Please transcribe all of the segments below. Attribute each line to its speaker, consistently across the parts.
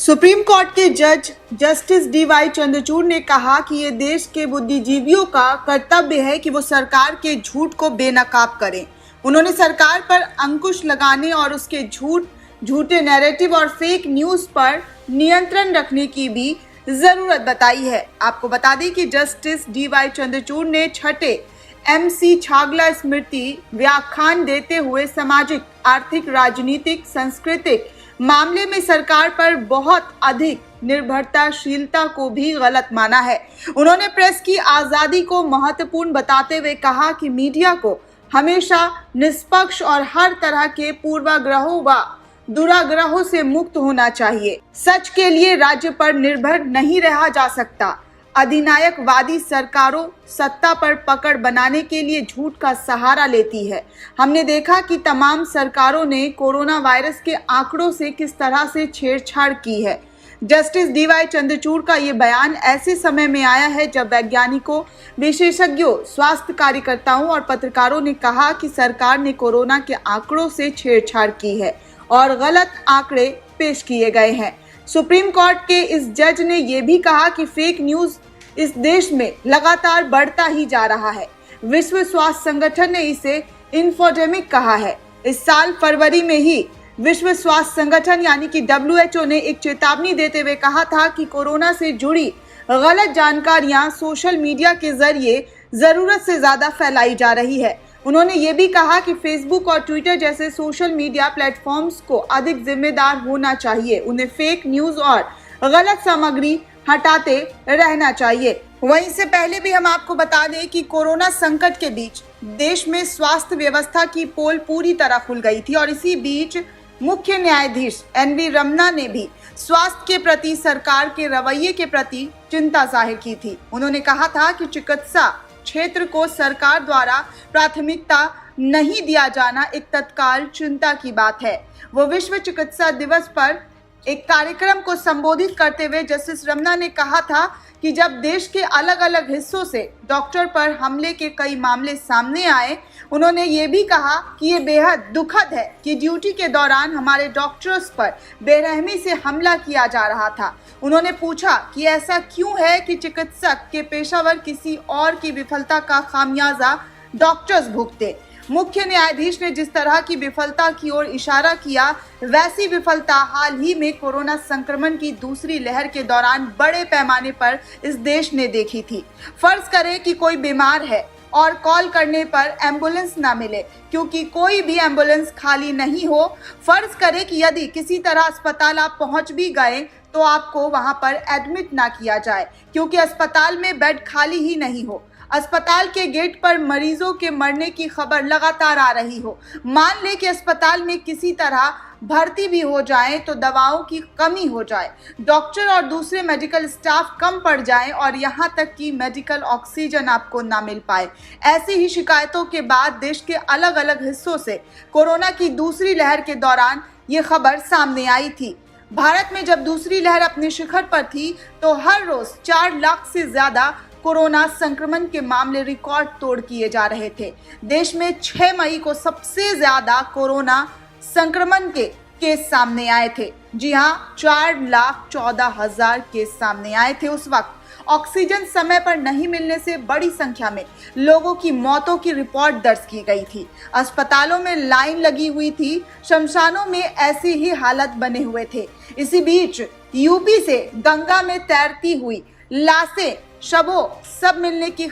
Speaker 1: Supreme court के जज justice D.Y.. Chandrachud ने कहा कि ये देश के बुद्धिजीवियों का कर्तव्य है कि वो सरकार के झूठ को बेनकाब करें। उन्होंने सरकार पर अंकुश लगाने और उसके झूठे नैरेटिव और फेक न्यूज पर नियंत्रण रखने की भी जरूरत बताई है। आपको बता दें कि जस्टिस डी.वाई. चंद्रचूड़ ने छठे MC छागला स्मृति व्याख्यान देते हुए सामाजिक, आर्थिक, राजनीतिक, सांस्कृतिक मामले में सरकार पर बहुत अधिक निर्भरताशीलता को भी गलत माना है। उन्होंने प्रेस की आजादी को महत्वपूर्ण बताते हुए कहा कि मीडिया को हमेशा निष्पक्ष और हर तरह के पूर्वाग्रहों व दुराग्रहों से मुक्त होना चाहिए। सच के लिए राज्य पर निर्भर नहीं रहा जा सकता। अधिनायकवादी सरकारों सत्ता पर पकड़ बनाने के लिए झूठ का सहारा लेती है। हमने देखा कि तमाम सरकारों ने कोरोना वायरस के आंकड़ों से किस तरह से छेड़छाड़ की है। Justice D.Y.. चंद्रचूड़ का ये बयान ऐसे समय में आया है जब वैज्ञानिकों, विशेषज्ञों, स्वास्थ्य कार्यकर्ताओं और पत्रकारों ने कहा कि सरकार ने कोरोना के आंकड़ों से छेड़छाड़ की है और गलत आंकड़े पेश किए गए हैं। सुप्रीम कोर्ट के इस जज ने यह भी कहा कि फेक न्यूज इस देश में लगातार बढ़ता ही जा रहा है। विश्व स्वास्थ्य संगठन ने इसे इन्फोडेमिक कहा है। इस साल फरवरी में ही विश्व स्वास्थ्य संगठन यानी कि WHO ने एक चेतावनी देते हुए कहा था कि कोरोना से जुड़ी गलत जानकारियां सोशल मीडिया के जरिए जरूरत से ज्यादा फैलाई जा रही है। उन्होंने ये भी कहा कि फेसबुक और ट्विटर जैसे सोशल मीडिया प्लेटफॉर्म्स को अधिक जिम्मेदार होना चाहिए। उन्हें फेक न्यूज और गलत सामग्री हटाते रहना चाहिए। वहीं इससे पहले भी हम आपको बता दें कि कोरोना संकट के बीच देश में स्वास्थ्य व्यवस्था की पोल पूरी तरह खुल गई थी और इसी बीच मुख्य न्यायाधीश NV रमन्ना ने भी स्वास्थ्य के प्रति सरकार के रवैये के प्रति चिंता जाहिर की थी। उन्होंने कहा था कि चिकित्सा क्षेत्र को सरकार द्वारा प्राथमिकता नहीं दिया जाना एक तत्काल चिंता की बात है। वो विश्व चिकित्सा दिवस पर एक कार्यक्रम को संबोधित करते हुए जस्टिस रमन्ना ने कहा था कि जब देश के अलग अलग हिस्सों से डॉक्टर पर हमले के कई मामले सामने आए, उन्होंने ये भी कहा कि ये बेहद दुखद है कि ड्यूटी के दौरान हमारे डॉक्टर्स पर बेरहमी से हमला किया जा रहा था। उन्होंने पूछा कि ऐसा क्यों है कि चिकित्सक के पेशावर किसी और की विफलता का खामियाजा डॉक्टर्स भुगते। मुख्य न्यायाधीश ने जिस तरह की विफलता की ओर इशारा किया, वैसी विफलता हाल ही में कोरोना संक्रमण की दूसरी लहर के दौरान बड़े पैमाने पर इस देश ने देखी थी। फर्ज करें कि कोई बीमार है और कॉल करने पर एम्बुलेंस ना मिले क्योंकि कोई भी एम्बुलेंस खाली नहीं हो। फर्ज करें कि यदि किसी तरह अस्पताल आप पहुंच भी गए तो आपको वहां पर एडमिट ना किया जाए क्योंकि अस्पताल में बेड खाली ही नहीं हो। अस्पताल के गेट पर मरीजों के मरने की खबर लगातार आ रही हो। मान ले कि अस्पताल में किसी तरह भर्ती भी हो जाए तो दवाओं की कमी हो जाए, डॉक्टर और दूसरे मेडिकल स्टाफ कम पड़ जाए और यहाँ तक कि मेडिकल ऑक्सीजन आपको ना मिल पाए। ऐसी ही शिकायतों के बाद देश के अलग अलग हिस्सों से कोरोना की दूसरी लहर के दौरान ये खबर सामने आई थी। भारत में जब दूसरी लहर अपने शिखर पर थी तो हर रोज 4 लाख से ज्यादा कोरोना संक्रमण के मामले रिकॉर्ड तोड़ किए जा रहे थे। देश में 6 मई को सबसे ज्यादा कोरोना संक्रमण के केस सामने आए थे। जी हाँ, 4,14,000 केस सामने आए थे। उस वक्त ऑक्सीजन समय पर नहीं मिलने से बड़ी संख्या में लोगों की मौतों की रिपोर्ट दर्ज की गई थी। अस्पतालों में लाइन लगी हुई थी, शमशानों में ऐसी ही हालत बने हुए थे। इसी बीच यूपी से गंगा में तैरती हुई लाशें, शवों सब मिलने की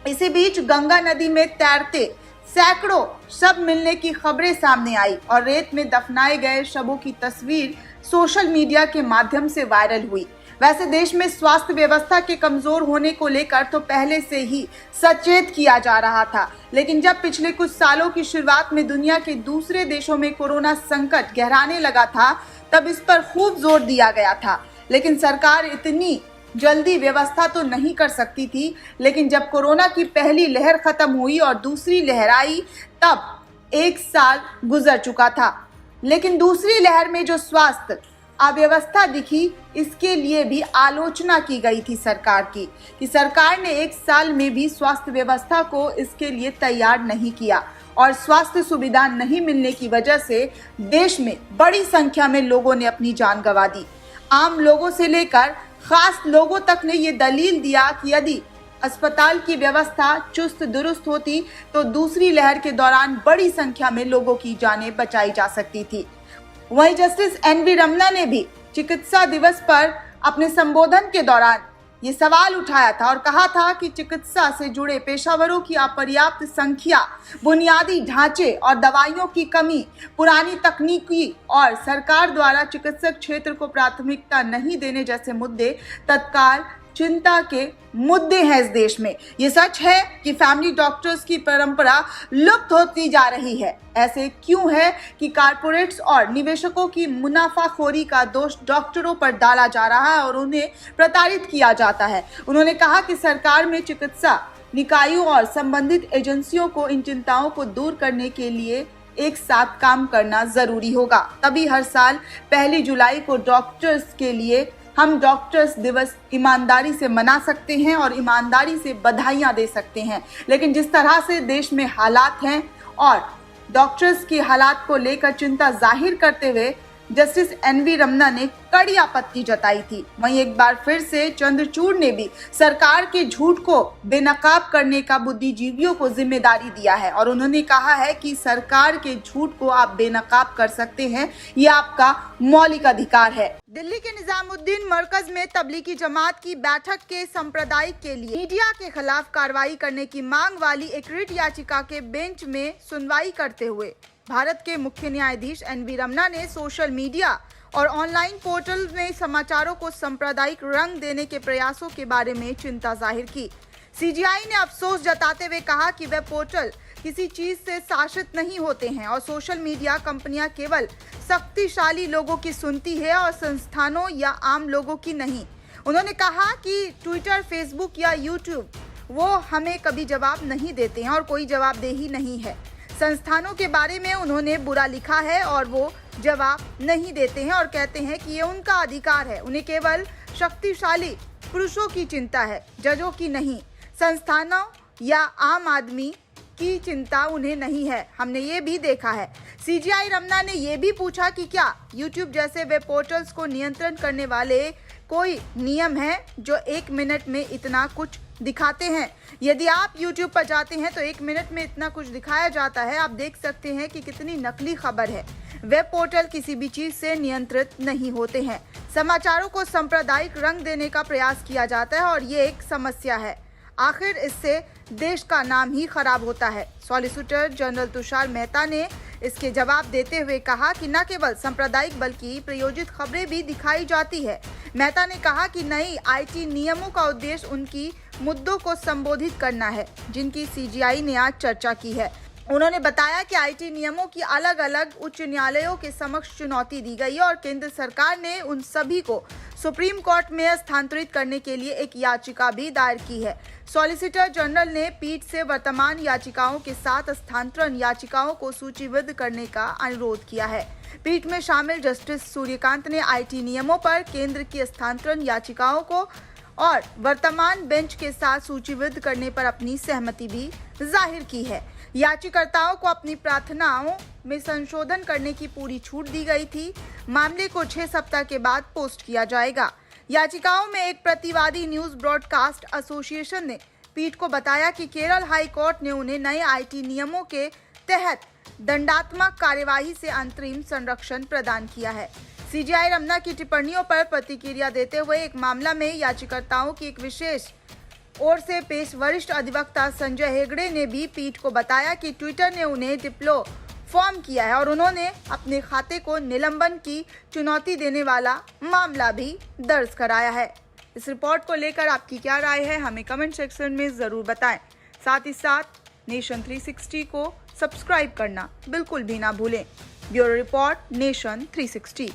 Speaker 1: इसी बीच गंगा नदी में तैरते सैकड़ों शव मिलने की खबरें सामने आई और रेत में दफनाए गए शवों की तस्वीर सोशल मीडिया के माध्यम से वायरल हुई। वैसे देश में स्वास्थ्य व्यवस्था के कमजोर होने को लेकर तो पहले से ही सचेत किया जा रहा था, लेकिन जब पिछले कुछ सालों की शुरुआत में दुनिया के दूसरे देशों में कोरोना संकट गहराने लगा था, तब इस पर खूब जोर दिया गया था। लेकिन सरकार इतनी जल्दी व्यवस्था तो नहीं कर सकती थी। लेकिन जब कोरोना की पहली लहर खत्म हुई और दूसरी लहर आई, तब 1 साल गुजर चुका था। लेकिन दूसरी लहर में जो स्वास्थ्य अव्यवस्था दिखी, इसके लिए भी आलोचना की गई थी सरकार की कि सरकार ने 1 साल में भी स्वास्थ्य व्यवस्था को इसके लिए तैयार नहीं किया। और स्वास्थ्य सुविधा नहीं मिलने की वजह से देश में बड़ी संख्या में लोगों ने अपनी जान गंवा दी। आम लोगों से लेकर खास लोगों तक ने ये दलील दिया कि यदि अस्पताल की व्यवस्था चुस्त दुरुस्त होती तो दूसरी लहर के दौरान बड़ी संख्या में लोगों की जानें बचाई जा सकती थी। वहीं जस्टिस एनवी रमन्ना ने भी चिकित्सा दिवस पर अपने संबोधन के दौरान ये सवाल उठाया था और कहा था कि चिकित्सा से जुड़े पेशावरों की अपर्याप्त संख्या, बुनियादी ढांचे और दवाइयों की कमी, पुरानी तकनीकी और सरकार द्वारा चिकित्सक क्षेत्र को प्राथमिकता नहीं देने जैसे मुद्दे तत्काल चिंता के मुद्दे हैं इस देश में। ये सच है कि फैमिली डॉक्टर्स की परंपरा लुप्त होती जा रही है। ऐसे क्यों है कि कारपोरेट्स और निवेशकों की मुनाफाखोरी का दोष डॉक्टरों पर डाला जा रहा है और उन्हें प्रताड़ित किया जाता है। उन्होंने कहा कि सरकार में चिकित्सा निकायों और संबंधित एजेंसियों को इन चिंताओं को दूर करने के लिए एक साथ काम करना जरूरी होगा। तभी हर साल 1 जुलाई को डॉक्टर्स के लिए हम डॉक्टर्स दिवस ईमानदारी से मना सकते हैं और ईमानदारी से बधाइयां दे सकते हैं। लेकिन जिस तरह से देश में हालात हैं और डॉक्टर्स की हालात को लेकर चिंता जाहिर करते हुए जस्टिस एनवी रमन्ना ने कड़ी आपत्ति जताई थी। वहीं एक बार फिर से चंद्रचूड़ ने भी सरकार के झूठ को बेनकाब करने का बुद्धिजीवियों को जिम्मेदारी दिया है और उन्होंने कहा है कि सरकार के झूठ को आप बेनकाब कर सकते हैं, ये आपका मौलिक अधिकार है। दिल्ली के निजामुद्दीन मरकज में तबलीगी जमात की बैठक के संप्रदाय के लिए मीडिया के खिलाफ कार्रवाई करने की मांग वाली एक रिट याचिका के बेंच में सुनवाई करते हुए भारत के मुख्य न्यायाधीश एनवी रमन्ना ने सोशल मीडिया और ऑनलाइन पोर्टल में समाचारों को सांप्रदायिक रंग देने के प्रयासों के बारे में चिंता जाहिर की। सीजीआई ने अफसोस जताते हुए कहा कि वह पोर्टल किसी चीज से शासित नहीं होते हैं और सोशल मीडिया कंपनियां केवल शक्तिशाली लोगों की सुनती है और संस्थानों या आम लोगों की नहीं। उन्होंने कहा कि ट्विटर, फेसबुक या यूट्यूब वो हमें कभी जवाब नहीं देते हैं और कोई जवाबदेही नहीं है। संस्थानों के बारे में उन्होंने बुरा लिखा है और वो जवाब नहीं देते हैं और कहते हैं कि ये उनका अधिकार है। उन्हें केवल शक्तिशाली पुरुषों की चिंता है, जजों की नहीं। संस्थानों या आम आदमी की चिंता उन्हें नहीं है। हमने ये भी देखा है। सीजीआई रमन्ना ने ये भी पूछा कि क्या यूट्यूब जैसे वेब पोर्टल्स को नियंत्रण करने वाले कोई नियम है जो 1 मिनट में इतना कुछ दिखाते हैं। यदि आप YouTube पर जाते हैं तो 1 मिनट में इतना कुछ दिखाया जाता है। आप देख सकते हैं कि कितनी नकली खबर है। वेब पोर्टल किसी भी चीज से नियंत्रित नहीं होते हैं। समाचारों को सांप्रदायिक रंग देने का प्रयास किया जाता है और ये एक समस्या है। आखिर इससे देश का नाम ही खराब होता है। सॉलिसिटर जनरल तुषार मेहता ने इसके जवाब देते हुए कहा कि न केवल सांप्रदायिक बल्कि प्रायोजित खबरें भी दिखाई जाती है। मेहता ने कहा कि नई आईटी नियमों का उद्देश्य उनकी मुद्दों को संबोधित करना है जिनकी सीजीआई ने आज चर्चा की है। उन्होंने बताया कि आईटी नियमों की अलग अलग उच्च न्यायालयों के समक्ष चुनौती दी गई और केंद्र सरकार ने उन सभी को सुप्रीम कोर्ट में स्थानांतरित करने के लिए एक याचिका भी दायर की है। सॉलिसिटर जनरल ने पीठ से वर्तमान याचिकाओं के साथ स्थानांतरण याचिकाओं को सूचीबद्ध करने का अनुरोध किया है। पीठ में शामिल जस्टिस सूर्यकांत ने आईटी नियमों पर केंद्र की स्थानांतरण याचिकाओं को और वर्तमान बेंच के साथ सूचीबद्ध करने पर अपनी सहमति भी जाहिर की है। याचिकाकर्ताओं को अपनी प्रार्थनाओं में संशोधन करने की पूरी छूट दी गई थी। मामले को 6 सप्ताह के बाद पोस्ट किया जाएगा। याचिकाओं में एक प्रतिवादी न्यूज ब्रॉडकास्ट एसोसिएशन ने पीठ को बताया कि केरल हाई कोर्ट ने उन्हें नए आईटी नियमों के तहत दंडात्मक कार्यवाही से अंतरिम संरक्षण प्रदान किया है। सीजीआई रमन्ना की टिप्पणियों पर प्रतिक्रिया देते हुए एक मामला में याचिकाकर्ताओं की एक विशेष ओर से पेश वरिष्ठ अधिवक्ता संजय हेगड़े ने भी पीठ को बताया कि ट्विटर ने उन्हें डिप्लो फॉर्म किया है और उन्होंने अपने खाते को निलंबन की चुनौती देने वाला मामला भी दर्ज कराया है। इस रिपोर्ट को लेकर आपकी क्या राय है, हमें कमेंट सेक्शन में जरूर बताएं। साथ ही साथ नेशन 360 को सब्सक्राइब करना बिल्कुल भी ना भूलें। Bureau report, nation 360।